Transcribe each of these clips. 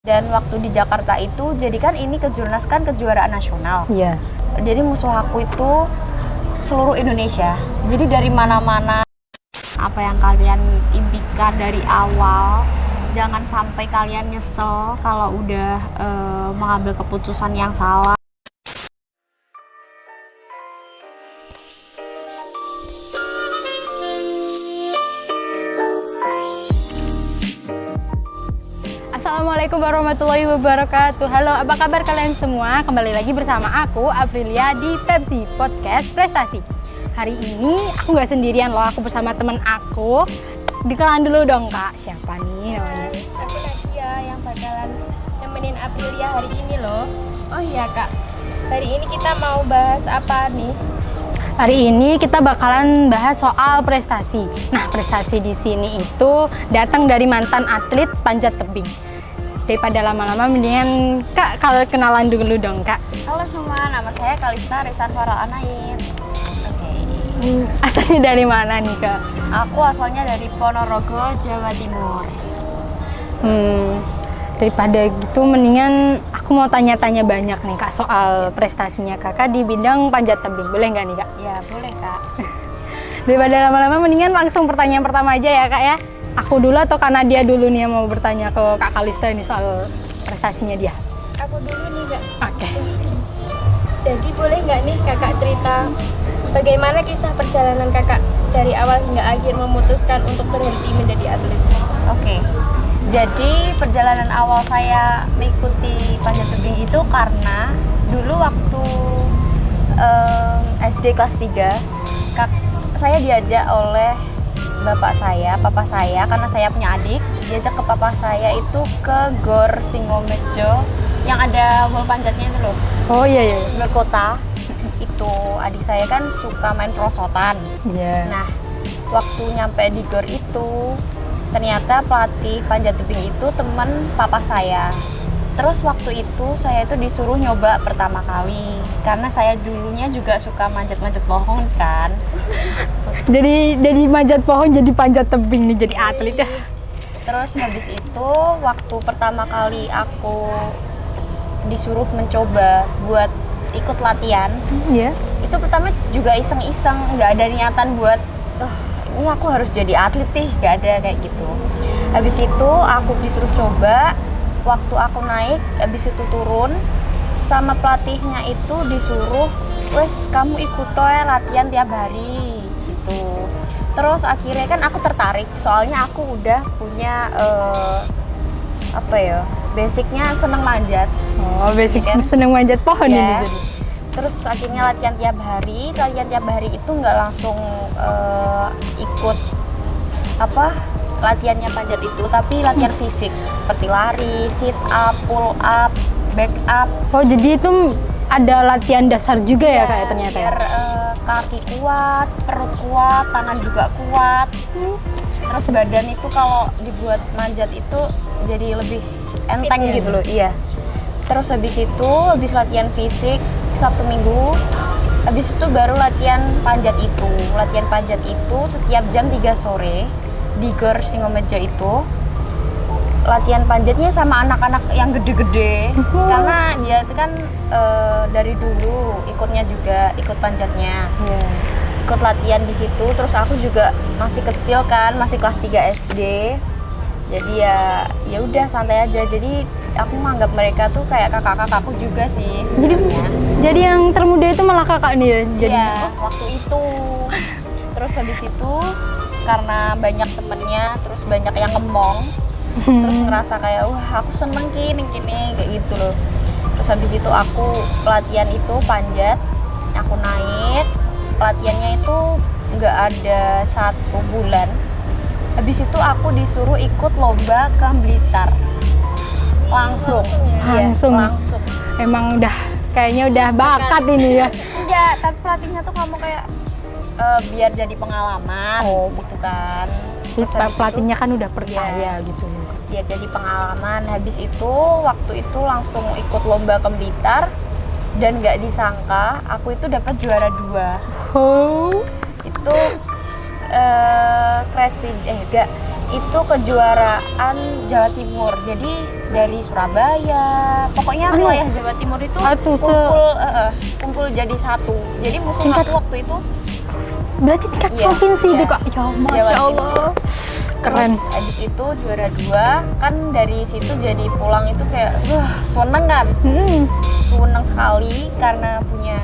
Dan waktu di Jakarta itu, jadi kan ini Kejurnas kan kejuaraan nasional. Iya. Jadi musuh aku itu seluruh Indonesia. Jadi dari mana-mana. Apa yang kalian impikan dari awal, jangan sampai kalian nyesel kalau udah mengambil keputusan yang salah. Assalamualaikum warahmatullahi wabarakatuh. Halo, apa kabar kalian semua? Kembali lagi bersama aku, Aprilia, di Pepsi Podcast Prestasi. Hari ini aku nggak sendirian loh, aku bersama teman aku. Dikenalan dulu dong kak, siapa nih namanya? Aku Nadia yang bakalan nemenin Aprilia hari ini loh. Oh iya kak, hari ini kita mau bahas apa nih? Hari ini kita bakalan bahas soal prestasi. Nah, prestasi di sini itu datang dari mantan atlet panjat tebing. Daripada lama-lama, mendingan kak kalau kenalan dulu dong kak. Halo semua, nama saya Kalista Resan Farah Anain. Oke. Asalnya dari mana nih kak? Aku asalnya dari Ponorogo, Jawa Timur. Daripada gitu mendingan aku mau tanya-tanya banyak nih kak soal prestasinya kakak di bidang panjat tebing. Boleh nggak nih kak? Ya boleh kak. Daripada lama-lama mendingan langsung pertanyaan pertama aja ya kak ya. Aku dulu atau karena dia dulu nih yang mau bertanya ke kak Kalista ini soal prestasinya dia? Aku dulu nih kak. Oke. Jadi boleh nggak nih kakak cerita bagaimana kisah perjalanan kakak dari awal hingga akhir memutuskan untuk berhenti menjadi atlet? Oke. Jadi perjalanan awal saya mengikuti panjat tebing itu karena dulu waktu SD kelas 3 saya diajak oleh papa saya, karena saya punya adik, diajak ke papa saya itu ke Gor Singomejo yang ada wall panjatnya itu loh. Oh iya iya. Gor kota. Itu adik saya kan suka main perosotan. Iya. Nah, waktu nyampe di Gor itu ternyata pelatih panjat tebing itu teman papa saya. Terus waktu itu saya itu disuruh nyoba pertama kali karena saya dulunya juga suka manjat-manjat pohon kan. Jadi manjat pohon jadi panjat tebing nih jadi atlet ya. Terus habis itu waktu pertama kali aku disuruh mencoba buat ikut latihan. Iya. Itu pertama juga iseng-iseng, nggak ada niatan buat ini aku harus jadi atlet nih, nggak ada kayak gitu. Habis itu aku disuruh coba, waktu aku naik, habis itu turun, sama pelatihnya itu disuruh, wes kamu ikut ya latihan tiap hari, gitu. Terus akhirnya kan aku tertarik, soalnya aku udah punya basicnya seneng manjat. Oh, basic kan? seneng manjat pohon Ya. ini jadi. Terus akhirnya latihan tiap hari itu nggak langsung ikut latihannya panjat itu, tapi latihan fisik seperti lari, sit up, pull up, back up. Oh, jadi itu ada latihan dasar juga ya kayak ternyata ya? Biar kaki kuat, perut kuat, tangan juga kuat. Terus badan itu kalau dibuat manjat itu jadi lebih enteng Fit, ya? gitu loh. Iya. Terus habis latihan fisik Sabtu Minggu, habis itu baru latihan panjat itu. Latihan panjat itu setiap jam 3 sore di Gor Singomejo itu. Latihan panjatnya sama anak-anak yang gede-gede. Karena dia itu kan dari dulu ikut panjatnya. Iya. Ikut latihan di situ. Terus aku juga masih kecil kan, masih kelas 3 SD. Jadi ya udah santai aja. Jadi aku menganggap mereka tuh kayak kakak-kakakku juga sih sebenarnya. Jadi yang termuda itu malah kakak nih ya? Jadi Iya, waktu itu. Terus habis itu karena banyak temennya, terus banyak yang ngemong, terus ngerasa kayak wah aku seneng gini kayak gitu loh. Terus habis itu aku pelatihan itu panjat, aku naik, pelatihannya itu nggak ada 1 bulan. Habis itu aku disuruh ikut lomba ke Blitar. Langsung. Emang kayaknya udah bakat ini ya. Enggak, tapi pelatihnya tuh kamu kayak biar jadi pengalaman gitu kan. Terus habis Pelatihnya kan udah percaya gitu. biar jadi pengalaman. Habis itu waktu itu langsung ikut lomba ke Blitar dan nggak disangka aku itu dapat juara 2. Oh. Itu itu kejuaraan Jawa Timur. Jadi dari Surabaya, pokoknya wilayah Jawa Timur itu kumpul jadi satu. Jadi musuh aku waktu itu Berarti tingkat provinsi itu Kak. Ya Masya Jawa Allah. Keren. Terus abis itu juara 2, kan dari situ jadi pulang itu kayak seneng kan. Seneng sekali karena punya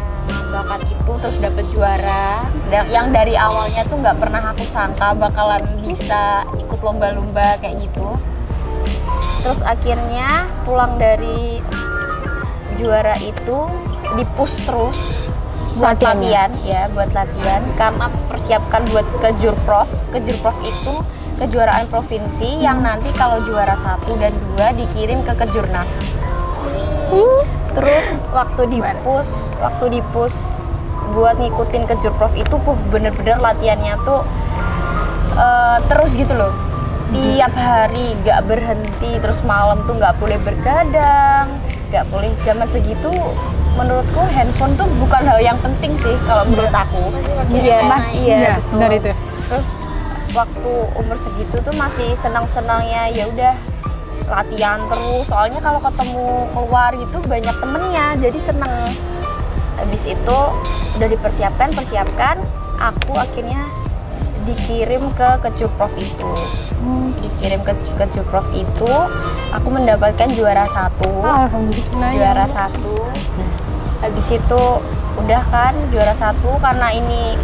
bakat itu, terus dapet juara. Yang dari awalnya tuh nggak pernah aku sangka bakalan bisa ikut lomba-lomba kayak gitu. Terus akhirnya pulang dari juara itu di-push terus buat latihan karena mempersiapkan buat ke Jurprov. Ke Jurprov itu kejuaraan provinsi yang nanti kalau juara 1 dan 2 dikirim ke Kejurnas. Terus waktu di-push buat ngikutin ke Jurprov itu bener-bener latihannya tuh terus gitu loh. Tiap hari gak berhenti, terus malam tuh gak boleh bergadang, gak boleh. Zaman segitu menurutku handphone tuh bukan hal yang penting sih kalau menurut aku. Iya, betul. Benar itu. Terus waktu umur segitu tuh masih senang-senangnya ya udah latihan terus. Soalnya kalau ketemu keluar gitu banyak temennya, jadi seneng. Habis itu udah dipersiapkan, aku akhirnya dikirim ke Kejurprov itu. Dikirim ke Kejurprov itu, aku mendapatkan juara 1. Alhamdulillah. Juara 1. Habis itu udah kan juara 1 karena ini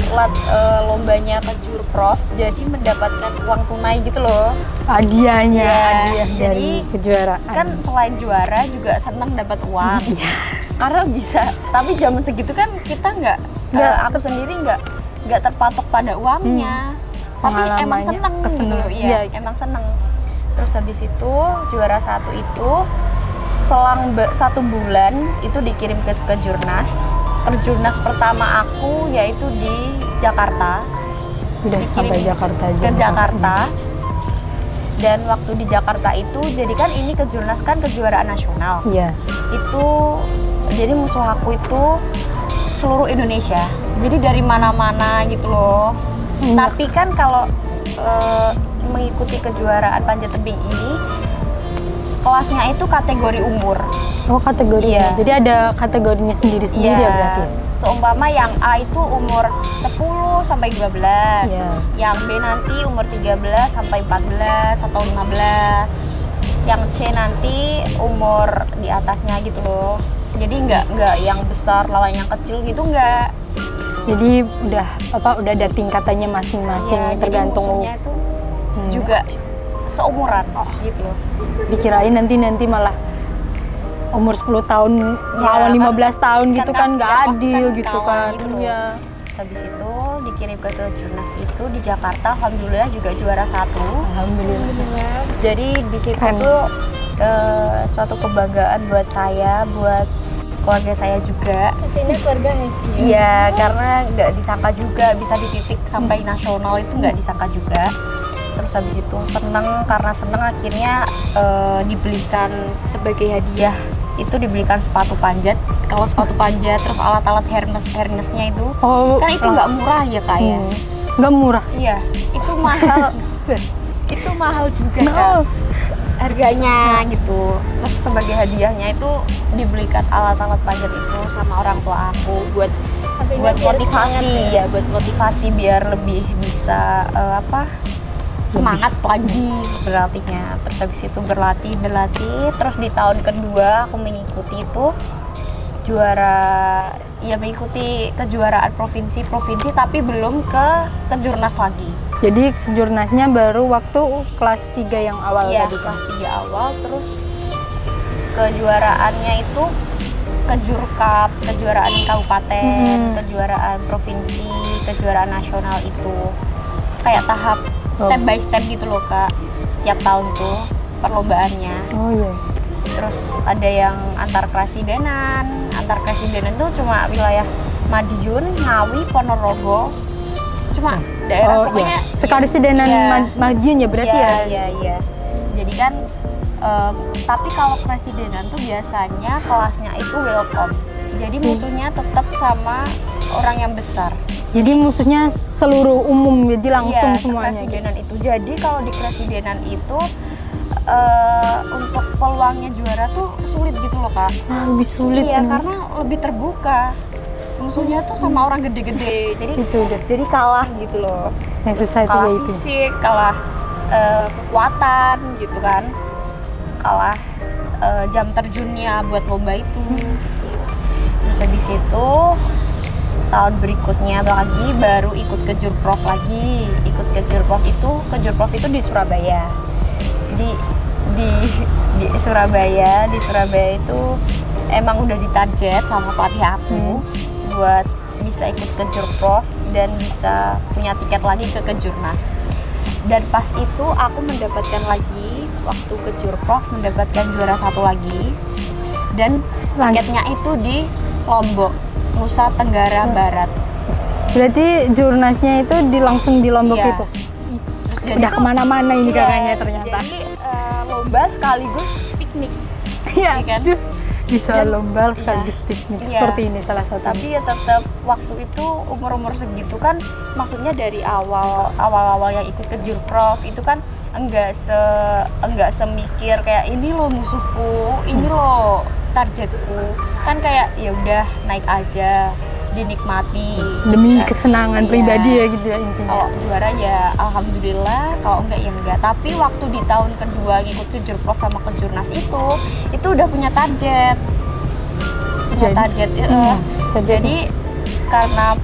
lombanya Kejurprov, jadi mendapatkan uang tunai gitu loh. Hadiahnya. Iya, dari kejuaraan. Kan selain juara juga seneng dapat uang. Karena bisa. Tapi zaman segitu kan kita aku sendiri nggak terpatok pada uangnya. Tapi emang seneng gitu loh. Iya, emang seneng. Terus habis itu juara 1 itu selang 1 bulan itu dikirim ke Kejurnas. Kejurnas pertama aku yaitu di Jakarta. Udah sampai Jakarta aja. Ke Jakarta. Dan waktu di Jakarta itu, jadi kan ini Kejurnas kan kejuaraan nasional. Iya. Itu jadi musuh aku itu seluruh Indonesia. Jadi dari mana-mana gitu loh. Tapi kan kalau mengikuti kejuaraan panjat tebing ini, kelasnya itu kategori umur. Oh, kategori. Iya. Jadi ada kategorinya sendiri-sendiri ya berarti. Seumpama yang A itu umur 10 sampai 12. Iya. Yang B nanti umur 13 sampai 14 atau 15. Yang C nanti umur di atasnya gitu loh. Jadi nggak yang besar lawan yang kecil gitu nggak. Jadi udah ada tingkatannya masing-masing, Ya, tergantung. jadi musuhnya itu juga seumuran gitu loh. Dikirain nanti malah umur 10 tahun lawan 15 tahun gitu kan nggak adil gitu kan. Iya. Terus habis itu dikirim ke Kejurnas itu di Jakarta, alhamdulillah juga juara 1. Alhamdulillah. Jadi di situ tuh suatu kebanggaan buat saya, buat keluarga saya juga. Pastinya keluarga ya. Iya, karena nggak disangka juga bisa di titik sampai nasional itu nggak disangka juga. Terus habis itu seneng, karena seneng akhirnya dibelikan sebagai hadiah itu dibelikan sepatu panjat. Kalau sepatu panjat terus alat-alat harnessnya itu kan itu nggak murah ya Kak ya. Nggak murah. Iya, itu mahal. Itu mahal juga Kak harganya gitu. Terus sebagai hadiahnya itu dibelikan alat-alat panjat itu sama orang tua aku buat motivasi ya, buat motivasi biar lebih bisa semangat lagi berlatihnya. Terus habis itu berlatih terus di tahun kedua aku mengikuti itu mengikuti kejuaraan provinsi tapi belum ke Kejurnas lagi. Jadi jurnasnya baru waktu kelas 3 yang awal tadi kan? Kelas 3 awal. Terus kejuaraannya itu Kejurkap, kejuaraan kabupaten, kejuaraan provinsi, kejuaraan nasional itu kayak tahap step by step gitu loh Kak. Setiap tahun tuh perlombaannya. Oh iya. Terus ada yang antar presidenan tuh cuma wilayah Madiun, Ngawi, Ponorogo. Cuma daerah pokoknya sekaresidenan Madiun ya berarti ya? Iya. Jadi kan tapi kalau presidenan tuh biasanya kelasnya itu welcome. Jadi musuhnya tetap sama orang yang besar. Jadi musuhnya seluruh umum, jadi langsung Iya, semuanya. kepresidenan itu. Jadi kalau di kepresidenan itu untuk peluangnya juara tuh sulit gitu loh Kak. Lebih sulit. Iya, karena lebih terbuka. Musuhnya tuh sama orang gede-gede. Jadi Itu udah. jadi kalah gitu loh. Yang susah itu Kalah ya itu. fisik, kalah kekuatan gitu kan. Kalah jam terjunnya buat lomba itu gitu. Terus habis itu tahun berikutnya lagi baru ikut ke Jurprov lagi. Ikut ke Jurprov itu di Surabaya. Jadi di Surabaya itu emang udah ditarget sama pelatih aku buat bisa ikut ke Jurprov dan bisa punya tiket lagi ke Kejurnas. Dan pas itu aku mendapatkan lagi waktu ke Jurprov mendapatkan juara 1 lagi dan tiketnya itu di Lombok, Nusa Tenggara Barat. Berarti jurnasnya itu langsung di Lombok Iya. itu. Jadi Udah tuh- kemana-mana ini Iya, kakaknya ternyata. Jadi lomba sekaligus piknik. Iya kan? Bisa Dan- lomba sekaligus iya. piknik Iya. seperti ini salah satu. Tapi ya tetap waktu itu umur segitu kan, maksudnya dari awal yang ikut ke Jurprov itu kan enggak semikir kayak ini loh musuhku, ini loh targetku. Kan kayak ya udah naik aja, dinikmati Demi Bisa. kesenangan Iya. pribadi ya gitu ya intinya. Kalau juara ya alhamdulillah, kalau enggak ya enggak. Tapi waktu di tahun kedua ngikut ke Jurprov sama ke Jurnas itu udah punya target. Jadi- target. Jadi karena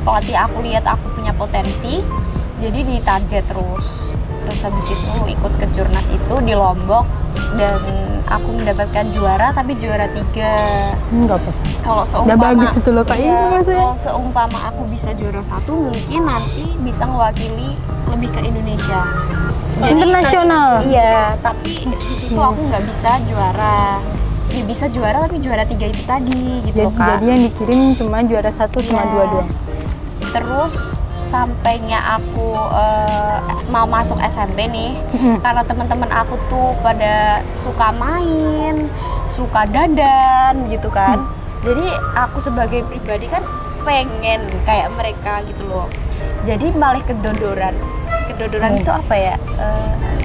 pelatih aku lihat aku punya potensi, jadi ditarget terus. Terus habis itu ikut ke Jurnas itu di Lombok dan aku mendapatkan juara, tapi juara 3. Enggak apa. Kalau seumpama Udah bagus itu loh, Kak. Ini iya, maksudnya. kalau seumpama aku bisa juara 1, mungkin nanti bisa mewakili lebih ke Indonesia. Internasional. Iya, tapi di situ aku nggak bisa juara. Ya bisa juara tapi juara 3 itu tadi gitu loh, Kak. Jadi yang dikirim cuma juara 1 sama Iya. 2 doang. Terus sampainya aku mau masuk SMP nih, karena teman-teman aku tuh pada suka main, suka dandan gitu kan. Jadi aku sebagai pribadi kan pengen kayak mereka gitu loh. Jadi malah kedodoran. Kedodoran itu apa ya?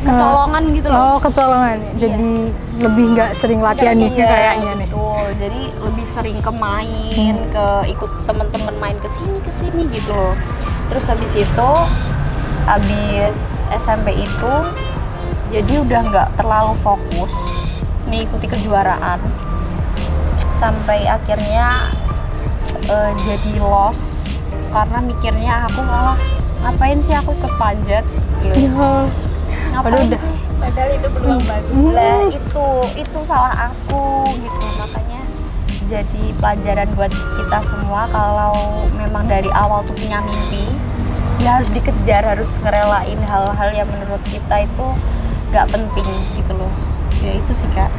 Kecolongan gitu loh. Oh, kecolongan. Jadi lebih nggak sering latihan nih Iya, kayaknya nih. betul. Jadi lebih sering ke main, ke ikut teman-teman main ke sini gitu loh. Terus habis SMP itu jadi udah nggak terlalu fokus mengikuti kejuaraan sampai akhirnya jadi lost karena mikirnya aku malah ngapain sih aku ikut panjat gitu. Iya. Ngapain Padahal udah. sih? Padahal itu peluang bagus. Lah itu salah aku gitu, makanya jadi pelajaran buat kita semua kalau memang dari awal tuh punya mimpi ya harus dikejar, harus ngerelain hal-hal yang menurut kita itu gak penting gitu loh. Ya itu sih Kak.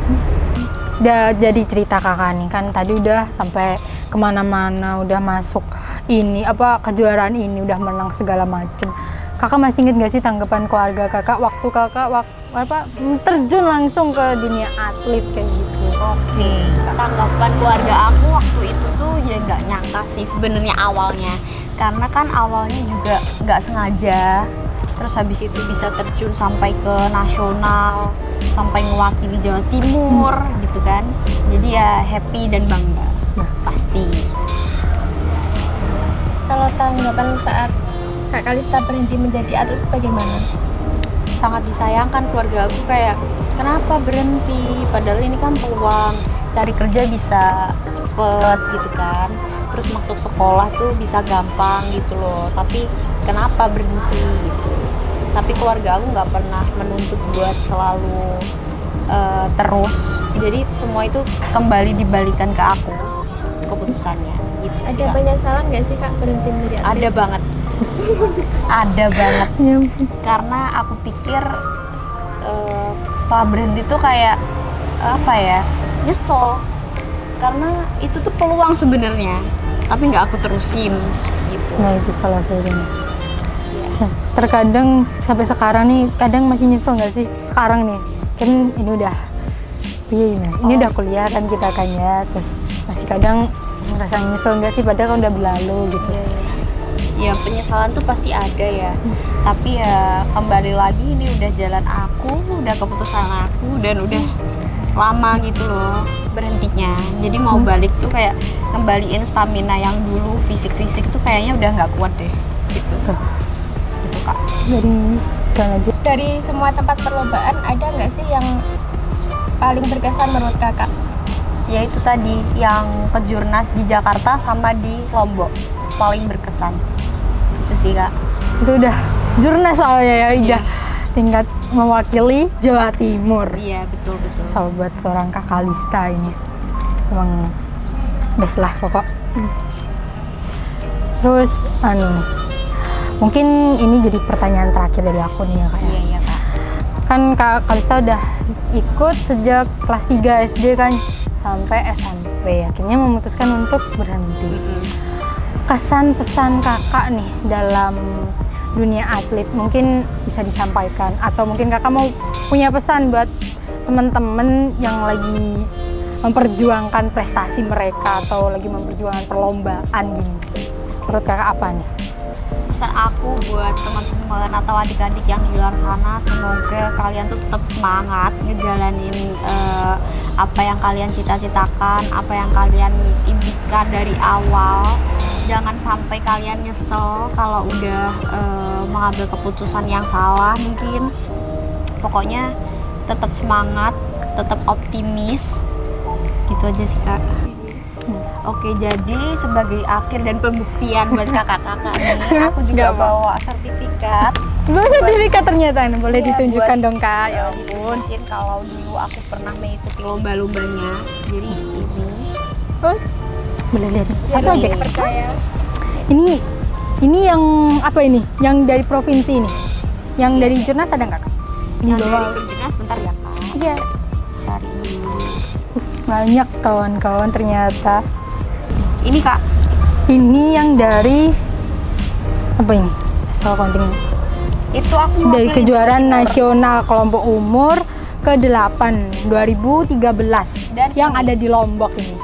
Udah jadi cerita kakak nih kan tadi udah sampai kemana-mana, udah masuk ini kejuaraan ini, udah menang segala macem. Kakak masih inget gak sih tanggapan keluarga kakak waktu kakak terjun langsung ke dunia atlet kayak gitu? Oke, tanggapan keluarga aku waktu itu tuh ya nggak nyangka sih sebenarnya awalnya, karena kan awalnya juga nggak sengaja. Terus habis itu bisa terjun sampai ke nasional, sampai mewakili Jawa Timur gitu kan. Jadi ya happy dan bangga, pasti. Kalau tanggapan saat Kak Kalista berhenti menjadi atlet bagaimana? Sangat disayangkan keluarga aku, kayak kenapa berhenti, padahal ini kan peluang cari kerja bisa cepet gitu kan, terus masuk sekolah tuh bisa gampang gitu loh, tapi kenapa berhenti gitu. Tapi keluarga aku nggak pernah menuntut buat selalu terus, jadi semua itu kembali dibalikan ke aku keputusannya gitu. Ada Kak. penyesalan nggak sih Kak berhenti menjadi atlet? Ada banget. Ada banget. Ya ampun. Karena aku pikir setelah berhenti tuh kayak apa ya, nyesel karena itu tuh peluang sebenarnya tapi nggak aku terusin gitu. Nah itu salah satunya. Iya. Terkadang sampai sekarang nih kadang masih nyesel nggak sih sekarang nih kan ini udah ini udah kuliah kan kita kan ya, terus masih kadang ngerasa nyesel nggak sih padahal kan udah berlalu gitu. Ya penyesalan tuh pasti ada ya. Tapi ya kembali lagi ini udah jalan aku, udah keputusan aku dan udah lama gitu loh berhentinya. Jadi mau balik tuh kayak ngembaliin stamina yang dulu, fisik tuh kayaknya udah nggak kuat deh gitu. Gitu Kak. Dari semua tempat perlombaan ada nggak sih yang paling berkesan menurut kakak? Ya itu tadi yang kejurnas di Jakarta sama di Lombok paling berkesan. Itu sih Kak. Itu udah jurnas soalnya ya, udah tingkat mewakili Jawa Timur. Iya betul. Sobat seorang Kak Kalista ini emang best lah pokok. Terus nih, mungkin ini jadi pertanyaan terakhir dari aku nih ya Kak. Iya Kak. Kan Kak Kalista udah ikut sejak kelas 3 SD kan sampai SMP, akhirnya memutuskan untuk berhenti. Kesan pesan kakak nih dalam dunia atlet mungkin bisa disampaikan, atau mungkin kakak mau punya pesan buat teman-teman yang lagi memperjuangkan prestasi mereka atau lagi memperjuangkan perlombaan gini. Menurut kakak apa nih? Pesan aku buat teman-teman atau adik-adik yang di luar sana, semoga kalian tuh tetap semangat ngejalanin apa yang kalian cita-citakan, apa yang kalian impikan dari awal. Jangan sampai kalian nyesel kalau udah mengambil keputusan yang salah mungkin. Pokoknya tetap semangat, tetap optimis. Gitu aja sih Kak. Oke, jadi sebagai akhir dan pembuktian buat kakak-kakak nih, aku juga bawa sertifikat. Gue sertifikat ternyata nih, boleh Iya, ditunjukkan buat, dong Kak. Ya ampun. Mungkin kalau dulu aku pernah mengikuti lomba-lombanya. Jadi ini. Oh, boleh lihat. Satu aja Kak. Percaya. Ini yang apa ini? Yang dari provinsi ini? Yang dari jurnas ada nggak Kak? Di Yang bawah. dari Kejurnas bentar ya Kak. Iya. Cari dulu. Banyak kawan-kawan ternyata. Ini Kak. Ini yang dari apa ini? Soal counting. Itu aku Dari mewakili kejuaraan Jawa Timur. nasional kelompok umur ke-8 2013 Dan yang ini. ada di Lombok ini.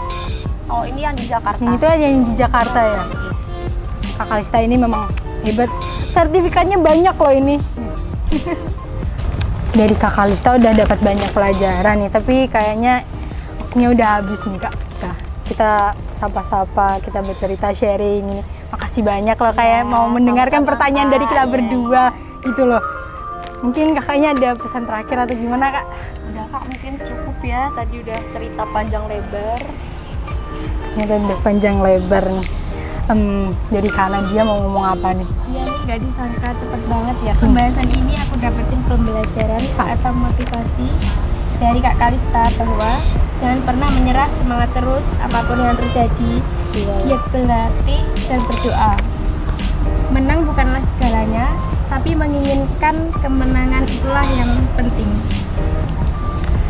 Oh, ini yang di Jakarta. Yang itu ada yang di Jakarta ya. Kak Kalista ini memang hebat. Sertifikatnya banyak loh ini. Dari Kak Kalista udah dapat banyak pelajaran nih, tapi kayaknya waktunya udah habis nih Kak. Kita sapa-sapa, kita bercerita sharing ini. Makasih banyak loh kayak mau mendengarkan sama-sama, pertanyaan dari kita iya. berdua gitu loh. Mungkin kakaknya ada pesan terakhir atau gimana Kak? Udah Kak, mungkin cukup ya. Tadi udah cerita panjang lebar. Ternyata udah panjang lebar nih. Dari Kak Nadia mau ngomong apa nih? Iya nih, nggak disangka cepet banget ya. Pembahasan ini aku dapetin pembelajaran atau motivasi dari Kak Kalista bahwa jangan pernah menyerah, semangat terus apapun yang terjadi. Giat berlatih dan berdoa. Menang bukanlah segalanya, tapi menginginkan kemenangan itulah yang penting.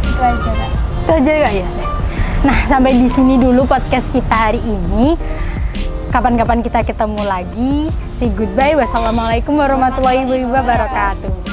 Itu aja Kak. Itu aja Kak ya. Nah, sampai di sini dulu podcast kita hari ini. Kapan-kapan kita ketemu lagi. Say goodbye. Wassalamualaikum warahmatullahi wabarakatuh.